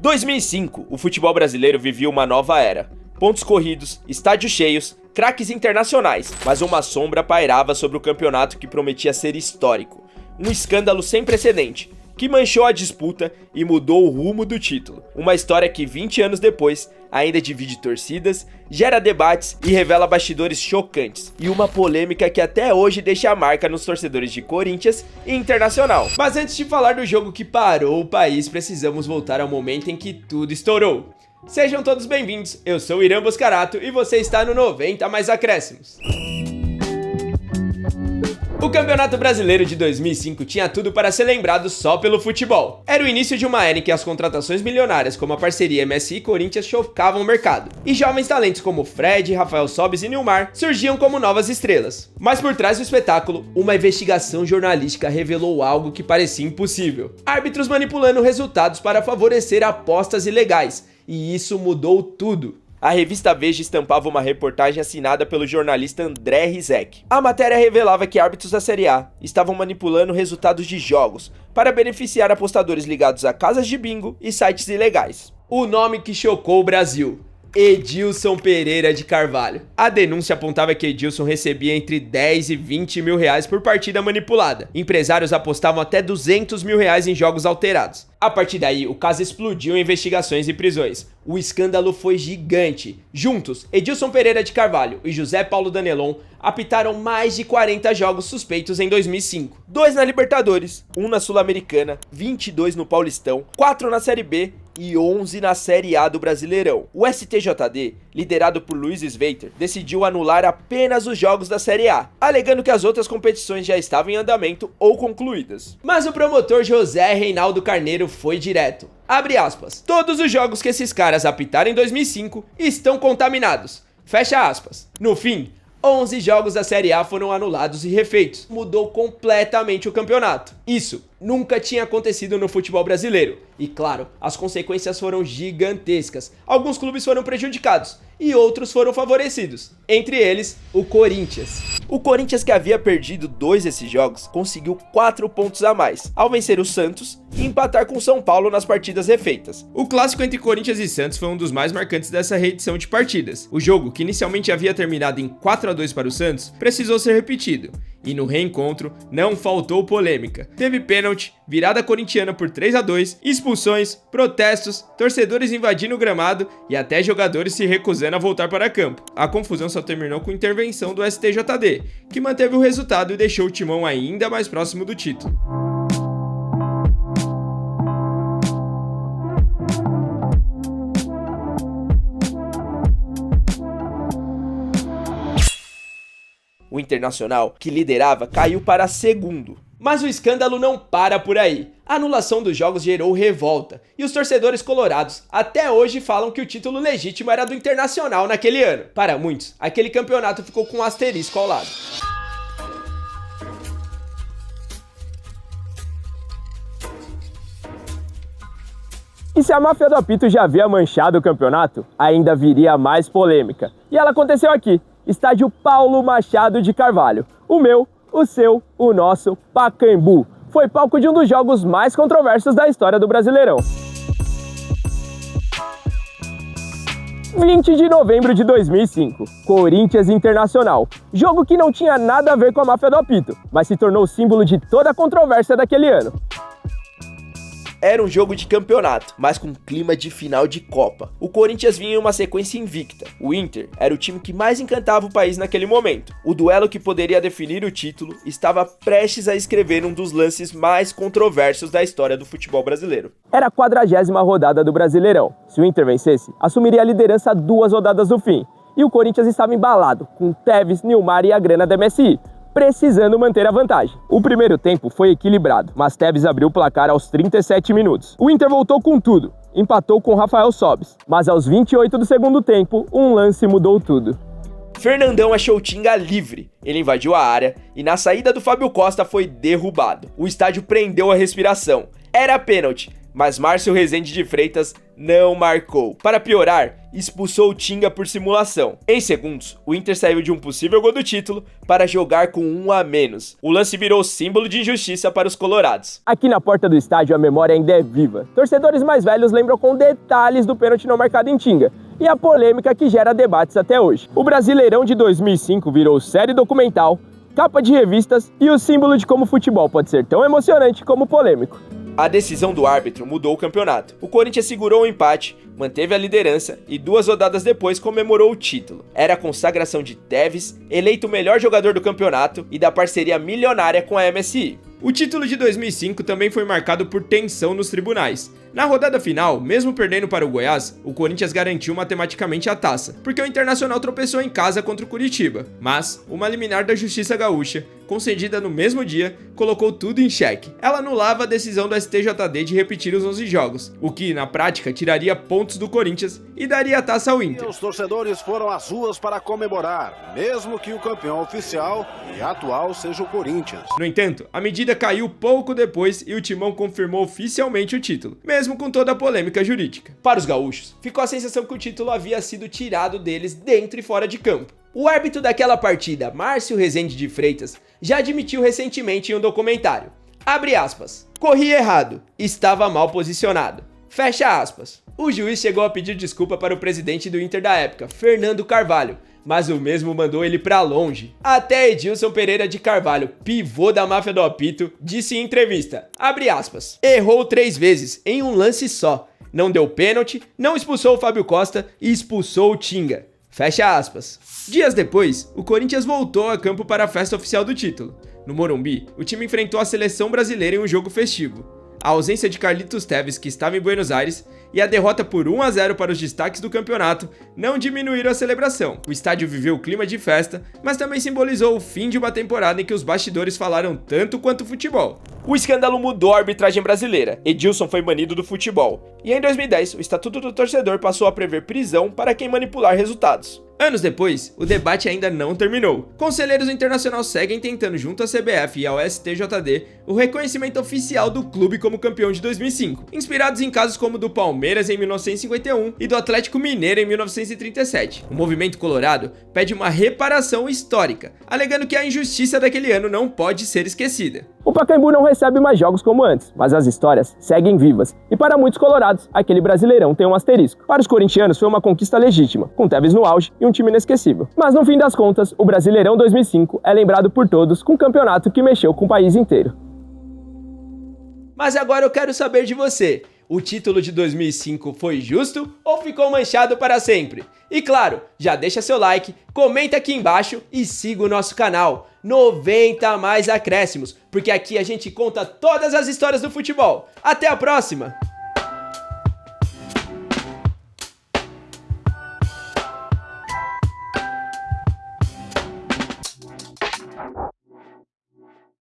2005, o futebol brasileiro vivia uma nova era. Pontos corridos, estádios cheios, craques internacionais, mas uma sombra pairava sobre o campeonato que prometia ser histórico. Um escândalo sem precedente, que manchou a disputa e mudou o rumo do título. Uma história que 20 anos depois ainda divide torcidas, gera debates e revela bastidores chocantes. E uma polêmica que até hoje deixa a marca nos torcedores de Corinthians e Internacional. Mas antes de falar do jogo que parou o país, precisamos voltar ao momento em que tudo estourou. Sejam todos bem-vindos, eu sou o Irã Boscarato e você está no 90 mais acréscimos. O Campeonato Brasileiro de 2005 tinha tudo para ser lembrado só pelo futebol. Era o início de uma era em que as contratações milionárias como a parceria MSI e Corinthians chocavam o mercado, e jovens talentos como Fred, Rafael Sobis e Nilmar surgiam como novas estrelas. Mas por trás do espetáculo, uma investigação jornalística revelou algo que parecia impossível: árbitros manipulando resultados para favorecer apostas ilegais, e isso mudou tudo. A revista Veja estampava uma reportagem assinada pelo jornalista André Rizek. A matéria revelava que árbitros da Série A estavam manipulando resultados de jogos para beneficiar apostadores ligados a casas de bingo e sites ilegais. O nome que chocou o Brasil: Edilson Pereira de Carvalho. A denúncia apontava que Edilson recebia entre 10 e 20 mil reais por partida manipulada. Empresários apostavam até 200 mil reais em jogos alterados. A partir daí, o caso explodiu em investigações e prisões. O escândalo foi gigante. Juntos, Edilson Pereira de Carvalho e José Paulo Danelon apitaram mais de 40 jogos suspeitos em 2005. 2 na Libertadores, 1 na Sul-Americana, 22 no Paulistão, 4 na Série B e 11 na Série A do Brasileirão. O STJD, liderado por Luiz Sveiter, decidiu anular apenas os jogos da Série A, alegando que as outras competições já estavam em andamento ou concluídas. Mas o promotor José Reinaldo Carneiro foi direto. Abre aspas. Todos os jogos que esses caras apitaram em 2005 estão contaminados. Fecha aspas. No fim, 11 jogos da Série A foram anulados e refeitos. Mudou completamente o campeonato. Isso nunca tinha acontecido no futebol brasileiro. E claro, as consequências foram gigantescas. Alguns clubes foram prejudicados e outros foram favorecidos. Entre eles, o Corinthians. O Corinthians, que havia perdido 2 desses jogos, conseguiu 4 pontos a mais, ao vencer o Santos e empatar com o São Paulo nas partidas refeitas. O clássico entre Corinthians e Santos foi um dos mais marcantes dessa reedição de partidas. O jogo, que inicialmente havia terminado em 4-2 para o Santos, precisou ser repetido. E no reencontro, não faltou polêmica. Teve pênalti, virada corintiana por 3-2, expulsões, protestos, torcedores invadindo o gramado e até jogadores se recusando a voltar para campo. A confusão só terminou com intervenção do STJD, que manteve o resultado e deixou o Timão ainda mais próximo do título. O Internacional, que liderava, caiu para segundo. Mas o escândalo não para por aí. A anulação dos jogos gerou revolta, e os torcedores colorados até hoje falam que o título legítimo era do Internacional naquele ano. Para muitos, aquele campeonato ficou com um asterisco ao lado. E se a máfia do apito já havia manchado o campeonato, ainda viria mais polêmica. E ela aconteceu aqui. Estádio Paulo Machado de Carvalho. O meu, o seu, o nosso Pacaembu. Foi palco de um dos jogos mais controversos da história do Brasileirão. 20 de novembro de 2005, Corinthians Internacional. Jogo que não tinha nada a ver com a máfia do apito, mas se tornou símbolo de toda a controvérsia daquele ano. Era um jogo de campeonato, mas com clima de final de Copa. O Corinthians vinha em uma sequência invicta. O Inter era o time que mais encantava o país naquele momento. O duelo que poderia definir o título estava prestes a escrever um dos lances mais controversos da história do futebol brasileiro. Era a 40ª rodada do Brasileirão. Se o Inter vencesse, assumiria a liderança 2 rodadas do fim. E o Corinthians estava embalado, com Tevez, Nilmar e a grana da MSI, precisando manter a vantagem. O primeiro tempo foi equilibrado, mas Tevez abriu o placar aos 37 minutos. O Inter voltou com tudo, empatou com Rafael Sobis, mas aos 28 do segundo tempo, um lance mudou tudo. Fernandão achou Tinga livre, ele invadiu a área e na saída do Fábio Costa foi derrubado. O estádio prendeu a respiração, era pênalti, mas Márcio Rezende de Freitas não marcou. Para piorar, expulsou o Tinga por simulação. Em segundos, o Inter saiu de um possível gol do título para jogar com 1 a menos. O lance virou símbolo de injustiça para os colorados. Aqui na porta do estádio a memória ainda é viva. Torcedores mais velhos lembram com detalhes do pênalti não marcado em Tinga e a polêmica que gera debates até hoje. O Brasileirão de 2005 virou série documental, capa de revistas e o símbolo de como o futebol pode ser tão emocionante como polêmico. A decisão do árbitro mudou o campeonato. O Corinthians segurou o empate, manteve a liderança e 2 rodadas depois comemorou o título. Era a consagração de Tevez, eleito o melhor jogador do campeonato e da parceria milionária com a MSI. O título de 2005 também foi marcado por tensão nos tribunais. Na rodada final, mesmo perdendo para o Goiás, o Corinthians garantiu matematicamente a taça, porque o Internacional tropeçou em casa contra o Curitiba. Mas uma liminar da Justiça Gaúcha, concedida no mesmo dia, colocou tudo em xeque. Ela anulava a decisão do STJD de repetir os 11 jogos, o que, na prática, tiraria pontos do Corinthians e daria a taça ao Inter. Os torcedores foram às ruas para comemorar, mesmo que o campeão oficial e atual seja o Corinthians. No entanto, a medida caiu pouco depois e o Timão confirmou oficialmente o título, mesmo com toda a polêmica jurídica. Para os gaúchos, ficou a sensação que o título havia sido tirado deles dentro e fora de campo. O árbitro daquela partida, Márcio Rezende de Freitas, já admitiu recentemente em um documentário. Abre aspas. Corri errado, estava mal posicionado. Fecha aspas. O juiz chegou a pedir desculpa para o presidente do Inter da época, Fernando Carvalho, mas o mesmo mandou ele pra longe. Até Edilson Pereira de Carvalho, pivô da máfia do apito, disse em entrevista, abre aspas, errou 3 vezes em um lance só. Não deu pênalti, não expulsou o Fábio Costa e expulsou o Tinga. Fecha aspas. Dias depois, o Corinthians voltou a campo para a festa oficial do título. No Morumbi, o time enfrentou a seleção brasileira em um jogo festivo. A ausência de Carlitos Tevez, que estava em Buenos Aires, e a derrota por 1 a 0 para os destaques do campeonato não diminuíram a celebração. O estádio viveu o clima de festa, mas também simbolizou o fim de uma temporada em que os bastidores falaram tanto quanto o futebol. O escândalo mudou a arbitragem brasileira. Edilson foi banido do futebol. E em 2010, o Estatuto do Torcedor passou a prever prisão para quem manipular resultados. Anos depois, o debate ainda não terminou. Conselheiros do Internacional seguem tentando, junto à CBF e ao STJD, o reconhecimento oficial do clube como campeão de 2005, inspirados em casos como o do Palmeiras em 1951 e do Atlético Mineiro em 1937. O movimento colorado pede uma reparação histórica, alegando que a injustiça daquele ano não pode ser esquecida. O Pacaembu não recebe mais jogos como antes, mas as histórias seguem vivas. E para muitos colorados, aquele Brasileirão tem um asterisco. Para os corintianos foi uma conquista legítima, com Tevez no auge e um time inesquecível. Mas no fim das contas, o Brasileirão 2005 é lembrado por todos com um campeonato que mexeu com o país inteiro. Mas agora eu quero saber de você. O título de 2005 foi justo ou ficou manchado para sempre? E claro, já deixa seu like, comenta aqui embaixo e siga o nosso canal. 90 mais acréscimos, porque aqui a gente conta todas as histórias do futebol. Até a próxima!